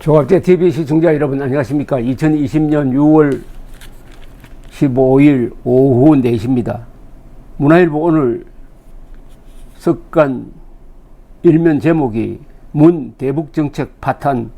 조갑제 TV 시청자 여러분 안녕하십니까. 2020년 6월 15일 오후 4시입니다. 문화일보 오늘 석간 일면 제목이 문 대북정책 파탄,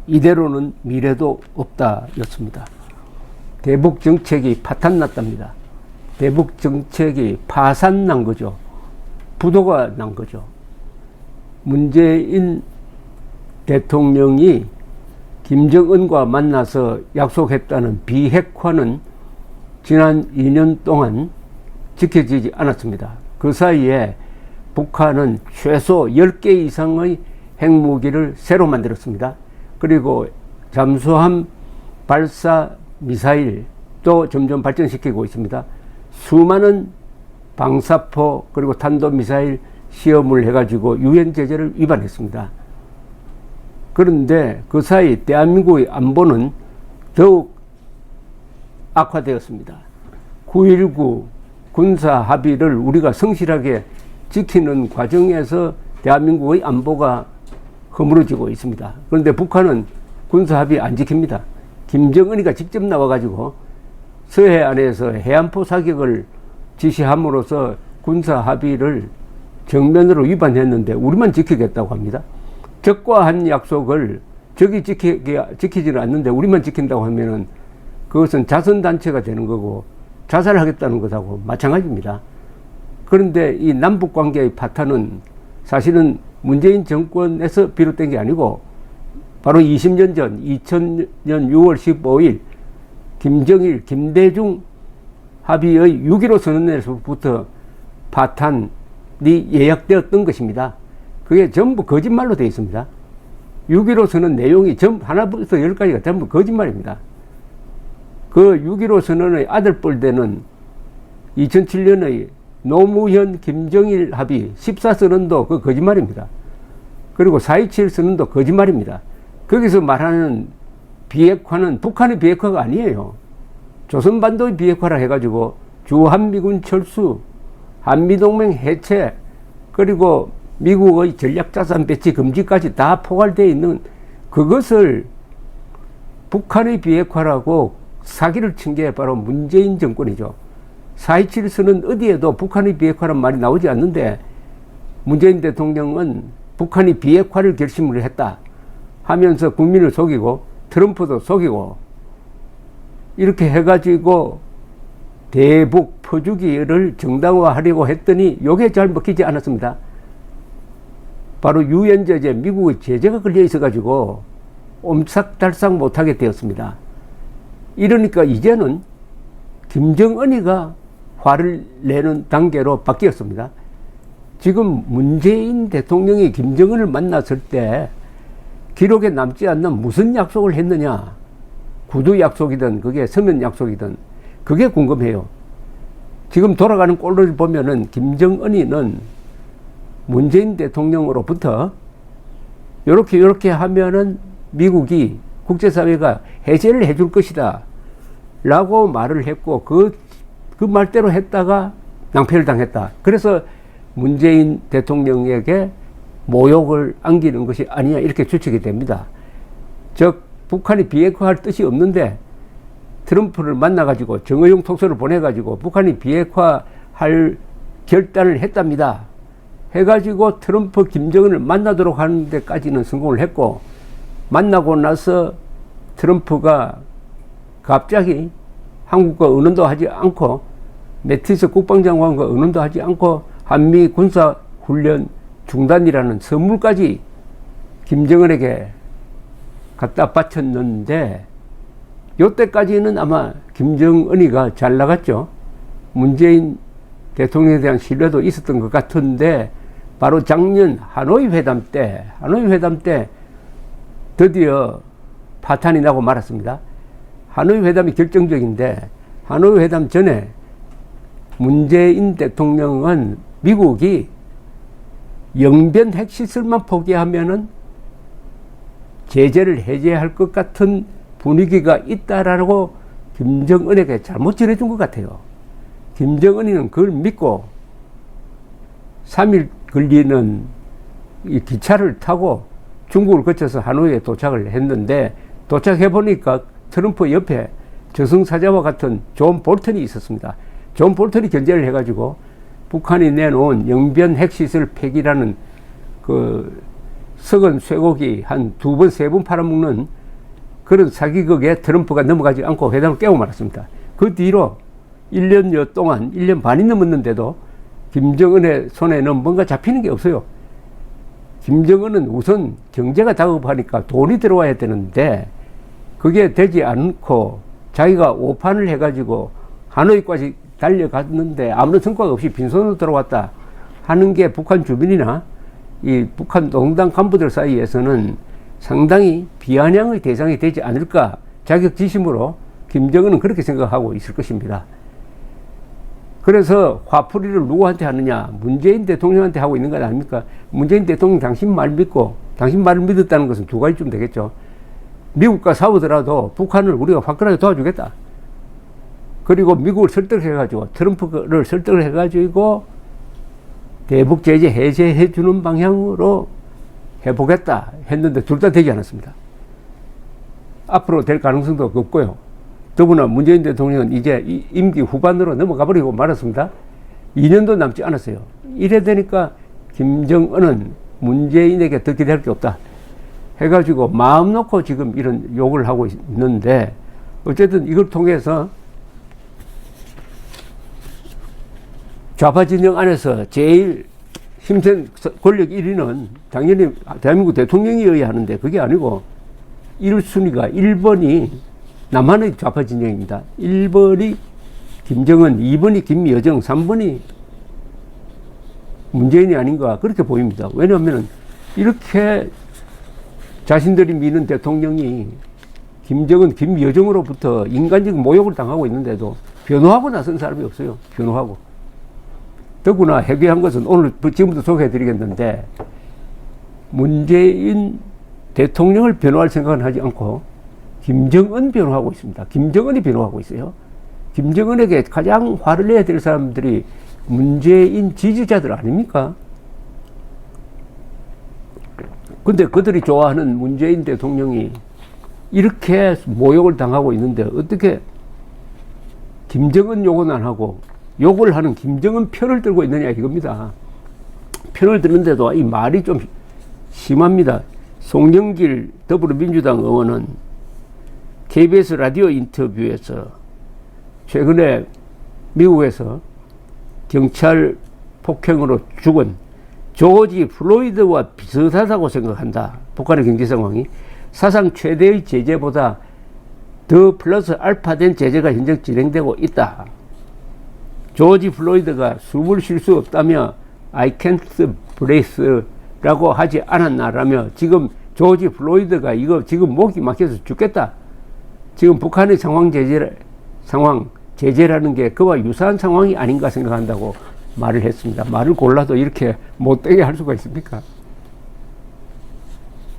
이대로는 미래도 없다 였습니다. 대북정책이 파탄났답니다. 대북정책이 파산난 거죠. 부도가 난 거죠. 문재인 대통령이 김정은과 만나서 약속했다는 비핵화는 지난 2년 동안 지켜지지 않았습니다. 그 사이에 북한은 최소 10개 이상의 핵무기를 새로 만들었습니다. 그리고 잠수함 발사 미사일도 점점 발전시키고 있습니다. 수많은 방사포 그리고 탄도미사일 시험을 해가지고 유엔 제재를 위반했습니다. 그런데 그 사이 대한민국의 안보는 더욱 악화되었습니다. 9.19 군사 합의를 우리가 성실하게 지키는 과정에서 대한민국의 안보가 허물어지고 있습니다. 그런데 북한은 군사 합의 안 지킵니다. 김정은이가 직접 나와가지고 서해안에서 해안포 사격을 지시함으로써 군사 합의를 정면으로 위반했는데 우리만 지키겠다고 합니다. 적과 한 약속을 적이 지키지는 않는데 우리만 지킨다고 하면은 그것은 자선단체가 되는 거고 자살하겠다는 것하고 마찬가지입니다. 그런데 이 남북관계의 파탄은 사실은 문재인 정권에서 비롯된 게 아니고 바로 20년 전 2000년 6월 15일 김정일, 김대중 합의의 6.15 선언에서부터 파탄이 예약되었던 것입니다. 그게 전부 거짓말로 되어 있습니다. 6.15 선언 내용이 전부 하나부터 10까지가 전부 거짓말입니다. 그 6.15 선언의 아들뻘되는 2007년의 노무현 김정일 합의 14선언도 그 거짓말입니다. 그리고 4.27 선언도 거짓말입니다. 거기서 말하는 비핵화는 북한의 비핵화가 아니에요. 조선반도의 비핵화라 해가지고 주한미군 철수, 한미동맹 해체, 그리고 미국의 전략자산 배치 금지까지 다 포괄되어 있는 그것을 북한의 비핵화라고 사기를 친 게 바로 문재인 정권이죠. 4.27 선언 어디에도 북한의 비핵화란 말이 나오지 않는데 문재인 대통령은 북한이 비핵화를 결심을 했다 하면서 국민을 속이고 트럼프도 속이고 이렇게 해가지고 대북 퍼주기를 정당화하려고 했더니 요게 잘 먹히지 않았습니다. 바로 유엔 제재, 미국의 제재가 걸려 있어가지고 옴싹달싹 못하게 되었습니다. 이러니까 이제는 김정은이가 화를 내는 단계로 바뀌었습니다. 지금 문재인 대통령이 김정은을 만났을 때 기록에 남지 않는 무슨 약속을 했느냐, 구두 약속이든 그게 서면 약속이든 그게 궁금해요. 지금 돌아가는 꼴을 보면은 김정은이는 문재인 대통령으로부터 요렇게 하면은 미국이 국제사회가 해제를 해줄 것이다 라고 말을 했고 그 말대로 했다가 낭패를 당했다. 그래서 문재인 대통령에게 모욕을 안기는 것이 아니냐 이렇게 추측이 됩니다. 즉 북한이 비핵화할 뜻이 없는데 트럼프를 만나가지고 정의용 톡소를 보내가지고 북한이 비핵화할 결단을 했답니다. 해가지고 트럼프 김정은을 만나도록 하는 데까지는 성공을 했고 만나고 나서 트럼프가 갑자기 한국과 의논도 하지 않고 매티스 국방장관과 의논도 하지 않고 한미 군사훈련 중단이라는 선물까지 김정은에게 갖다 바쳤는데 요때까지는 아마 김정은이가 잘 나갔죠. 문재인 대통령에 대한 신뢰도 있었던 것 같은데 바로 작년 하노이 회담 때 드디어 파탄이 나고 말았습니다. 하노이 회담이 결정적인데 하노이 회담 전에 문재인 대통령은 미국이 영변 핵시설만 포기하면은 제재를 해제할 것 같은 분위기가 있다라고 김정은에게 잘못 전해준 것 같아요. 김정은이는 그걸 믿고 3일 걸리는 이 기차를 타고 중국을 거쳐서 하노이에 도착을 했는데 도착해 보니까 트럼프 옆에 저승사자와 같은 존 볼턴이 있었습니다. 존 볼턴이 견제를 해가지고 북한이 내놓은 영변 핵시설 폐기라는 그 썩은 쇠고기 한 2번, 3번 팔아먹는 그런 사기극에 트럼프가 넘어가지 않고 회담을 깨고 말았습니다. 그 뒤로 1년여 동안, 1년 반이 넘었는데도 김정은의 손에는 뭔가 잡히는 게 없어요. 김정은은 우선 경제가 다급하니까 돈이 들어와야 되는데 그게 되지 않고 자기가 오판을 해가지고 하노이까지 달려갔는데 아무런 성과가 없이 빈손으로 들어왔다 하는 게 북한 주민이나 이 북한 농당 간부들 사이에서는 상당히 비아냥의 대상이 되지 않을까 자격지심으로 김정은은 그렇게 생각하고 있을 것입니다. 그래서 화풀이를 누구한테 하느냐, 문재인 대통령한테 하고 있는 것 아닙니까? 문재인 대통령 당신 말 믿고, 당신 말을 믿었다는 것은 두 가지쯤 되겠죠. 미국과 싸우더라도 북한을 우리가 화끈하게 도와주겠다. 그리고 미국을 설득해가지고, 트럼프를 설득을 해가지고 대북 제재 해제해주는 방향으로 해보겠다 했는데 둘 다 되지 않았습니다. 앞으로 될 가능성도 없고요. 더구나 문재인 대통령은 이제 임기 후반으로 넘어가 버리고 말았습니다. 2년도 남지 않았어요. 이래 되니까 김정은은 문재인에게 더 기대할 게 없다 해가지고 마음 놓고 지금 이런 욕을 하고 있는데, 어쨌든 이걸 통해서 좌파 진영 안에서 제일 힘센 권력 1위는 당연히 대한민국 대통령이어야 하는데 그게 아니고 1순위가 1번이 남한의 좌파 진영입니다. 1번이 김정은, 2번이 김여정, 3번이 문재인이 아닌가 그렇게 보입니다. 왜냐하면 이렇게 자신들이 미는 대통령이 김정은, 김여정으로부터 인간적 모욕을 당하고 있는데도 변호하고 나선 사람이 없어요. 변호하고. 더구나 해괴한 것은 오늘 지금부터 소개해 드리겠는데, 문재인 대통령을 변호할 생각은 하지 않고 김정은 변호하고 있습니다. 김정은이 변호하고 있어요. 김정은에게 가장 화를 내야 될 사람들이 문재인 지지자들 아닙니까? 근데 그들이 좋아하는 문재인 대통령이 이렇게 모욕을 당하고 있는데 어떻게 김정은 욕은 안 하고 욕을 하는 김정은 편을 들고 있느냐 이겁니다. 편을 드는데도 이 말이 좀 심합니다. 송영길 더불어민주당 의원은 KBS 라디오 인터뷰에서 최근에 미국에서 경찰 폭행으로 죽은 조지 플로이드와 비슷하다고 생각한다. 북한의 경제 상황이 사상 최대의 제재보다 더 플러스 알파된 제재가 현재 진행되고 있다. 조지 플로이드가 숨을 쉴 수 없다며 I can't breathe 라고 하지 않았나라며 지금 조지 플로이드가 이거 지금 목이 막혀서 죽겠다. 지금 북한의 제재라는 게 그와 유사한 상황이 아닌가 생각한다고 말을 했습니다. 말을 골라도 이렇게 못되게 할 수가 있습니까?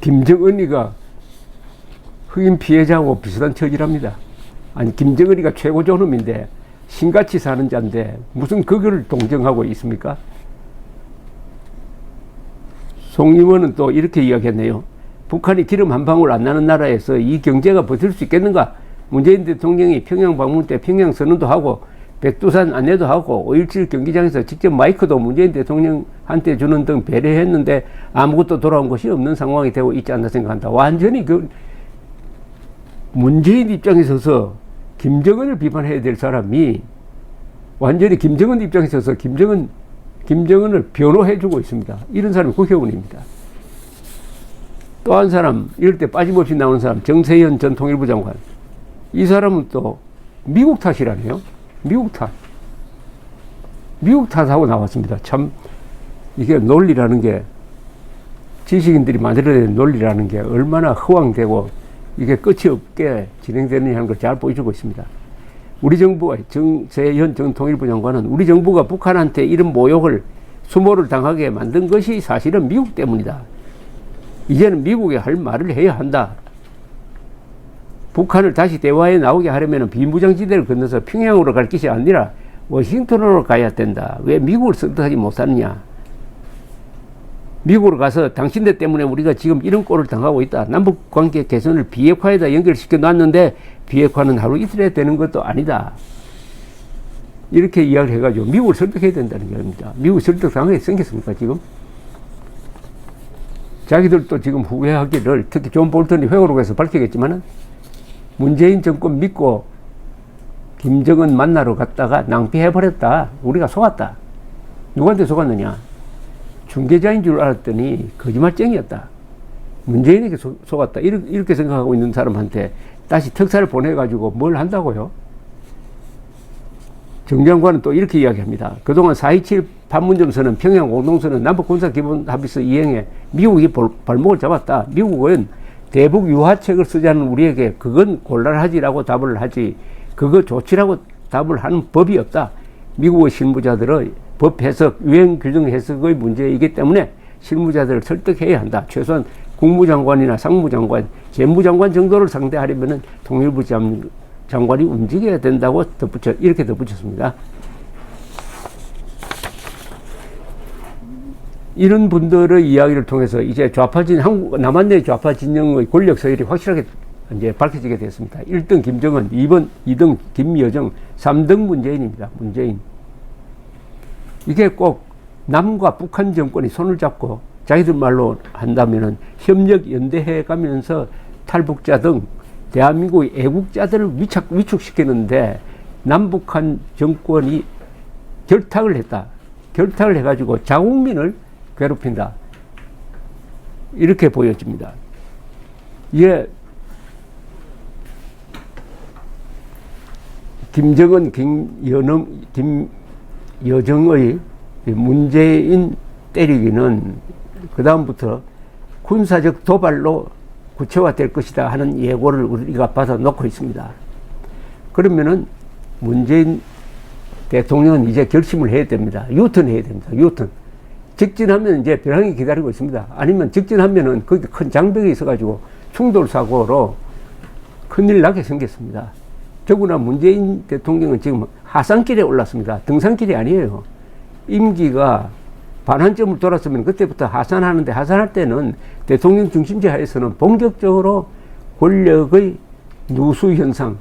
김정은이가 흑인 피해자하고 비슷한 처지랍니다. 아니, 김정은이가 최고 존엄인데 신같이 사는 자인데 무슨 그거를 동정하고 있습니까? 송 의원은 또 이렇게 이야기했네요. 북한이 기름 한 방울 안 나는 나라에서 이 경제가 버틸 수 있겠는가? 문재인 대통령이 평양 방문 때 평양 선언도 하고 백두산 안내도 하고 5.17 경기장에서 직접 마이크도 문재인 대통령한테 주는 등 배려했는데 아무것도 돌아온 것이 없는 상황이 되고 있지 않나 생각한다. 완전히 그 문재인 입장에 서서 김정은을 비판해야 될 사람이 완전히 김정은 입장에 서서 김정은을 변호해주고 있습니다. 이런 사람이 국회의원입니다. 또 한 사람, 이럴 때 빠짐없이 나오는 사람, 정세현 전 통일부 장관. 이 사람은 또 미국 탓이라네요. 미국 탓하고 나왔습니다. 참 이게 논리라는 게, 지식인들이 만들어낸 논리라는 게 얼마나 허황되고 이게 끝이 없게 진행되느냐 하는 걸 잘 보여주고 있습니다. 우리 정부가, 정세현 전 통일부 장관은 우리 정부가 북한한테 이런 모욕을, 수모를 당하게 만든 것이 사실은 미국 때문이다. 이제는 미국에 할 말을 해야 한다. 북한을 다시 대화에 나오게 하려면 비무장지대를 건너서 평양으로 갈 것이 아니라 워싱턴으로 가야 된다. 왜 미국을 선택하지 못하느냐. 미국으로 가서 당신들 때문에 우리가 지금 이런 꼴을 당하고 있다. 남북 관계 개선을 비핵화에다 연결시켜 놨는데 비핵화는 하루 이틀에 되는 것도 아니다. 이렇게 이야기를 해가지고 미국을 설득해야 된다는 겁니다. 미국 설득 당하게 생겼습니까, 지금? 자기들도 지금 후회하기를, 특히 존 볼턴이 회고록에서 밝히겠지만은 문재인 정권 믿고 김정은 만나러 갔다가 낭비해버렸다. 우리가 속았다. 누구한테 속았느냐? 중개자인 줄 알았더니 거짓말쟁이였다. 문재인에게 속았다. 이렇게 생각하고 있는 사람한테 다시 특사를 보내가지고 뭘 한다고요? 정 장관은 또 이렇게 이야기합니다. 그동안 4.27 판문점선언, 평양 공동선언, 남북 군사기본합의서 이행에 미국이 발목을 잡았다. 미국은 대북 유화책을 쓰자는 우리에게 그건 곤란하지라고 답을 하지, 그거 좋지라고 답을 하는 법이 없다. 미국의 실무자들의 법 해석, 유행 규정 해석의 문제이기 때문에 실무자들을 설득해야 한다. 최소한 국무장관이나 상무장관, 재무장관 정도를 상대하려면 통일부 장관이 움직여야 된다고 이렇게 덧붙였습니다. 이런 분들의 이야기를 통해서 이제 남한 내 좌파 진영의 권력 서열이 확실하게 이제 밝혀지게 됐습니다. 1등 김정은, 2등 김여정, 3등 문재인입니다. 문재인. 이게 꼭 남과 북한 정권이 손을 잡고 자기들 말로 한다면은 협력 연대해 가면서 탈북자 등 대한민국의 애국자들을 위축시키는데 남북한 정권이 결탁을 했다. 결탁을 해가지고 자국민을 괴롭힌다. 이렇게 보여집니다. 이게 김정은, 김여정의 문재인 때리기는 그다음부터 군사적 도발로 구체화될 것이다 하는 예고를 우리가 받아놓고 있습니다. 그러면은 문재인 대통령은 이제 결심을 해야 됩니다. 유턴해야 됩니다. 유턴. 직진하면 이제 벼랑이 기다리고 있습니다. 아니면 직진하면은 거기 큰 장벽이 있어가지고 충돌사고로 큰일 나게 생겼습니다. 더구나 문재인 대통령은 지금 하산길에 올랐습니다. 등산길이 아니에요. 임기가 반환점을 돌았으면 그때부터 하산하는데, 하산할 때는 대통령 중심제 하에서는 본격적으로 권력의 누수 현상,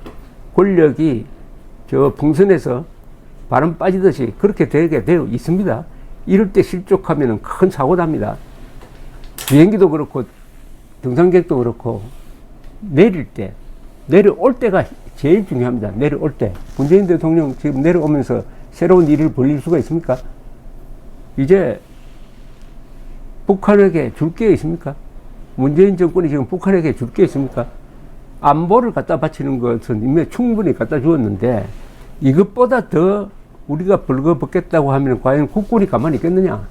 권력이 저 풍선에서 바람 빠지듯이 그렇게 되게 되어 있습니다. 이럴 때 실족하면 큰 사고 납니다. 비행기도 그렇고 등산객도 그렇고 내려올 때가 제일 중요합니다. 내려올 때. 문재인 대통령 지금 내려오면서 새로운 일을 벌릴 수가 있습니까? 이제 북한에게 줄 게 있습니까? 문재인 정권이 지금 북한에게 줄 게 있습니까? 안보를 갖다 바치는 것은 이미 충분히 갖다 주었는데 이것보다 더 우리가 벌거벗겠다고 하면 과연 국군이 가만히 있겠느냐?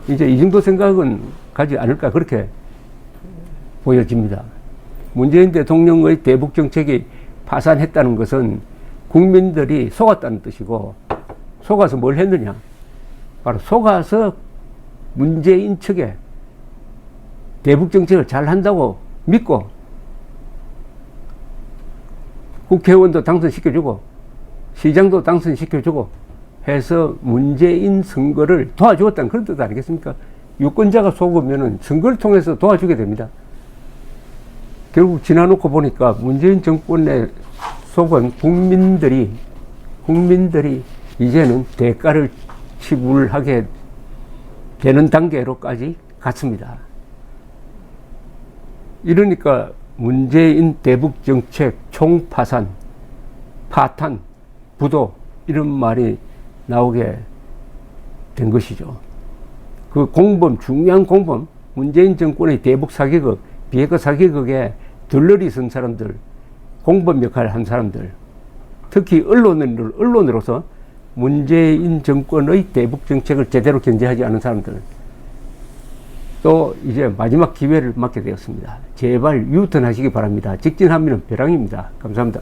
이제 이 정도 생각은 가지 않을까 그렇게 보여집니다. 문재인 대통령의 대북 정책이 파산했다는 것은 국민들이 속았다는 뜻이고, 속아서 뭘 했느냐? 바로 속아서 문재인 측에 대북 정책을 잘 한다고 믿고 국회의원도 당선시켜주고 시장도 당선시켜주고 해서 문재인 선거를 도와주었다는 그런 뜻 아니겠습니까? 유권자가 속으면은 선거를 통해서 도와주게 됩니다. 결국 지나놓고 보니까 문재인 정권에 속은 국민들이 이제는 대가를 지불하게 되는 단계로까지 갔습니다. 이러니까 문재인 대북 정책 총파산, 파탄, 부도 이런 말이 나오게 된 것이죠. 그 공범, 중요한 공범, 문재인 정권의 대북 사기극, 비핵화 사기극에 들러리 선 사람들, 공범 역할을 한 사람들, 특히 언론으로서 문재인 정권의 대북 정책을 제대로 견제하지 않은 사람들, 또 이제 마지막 기회를 맞게 되었습니다. 제발 유턴하시기 바랍니다. 직진하면 벼랑입니다. 감사합니다.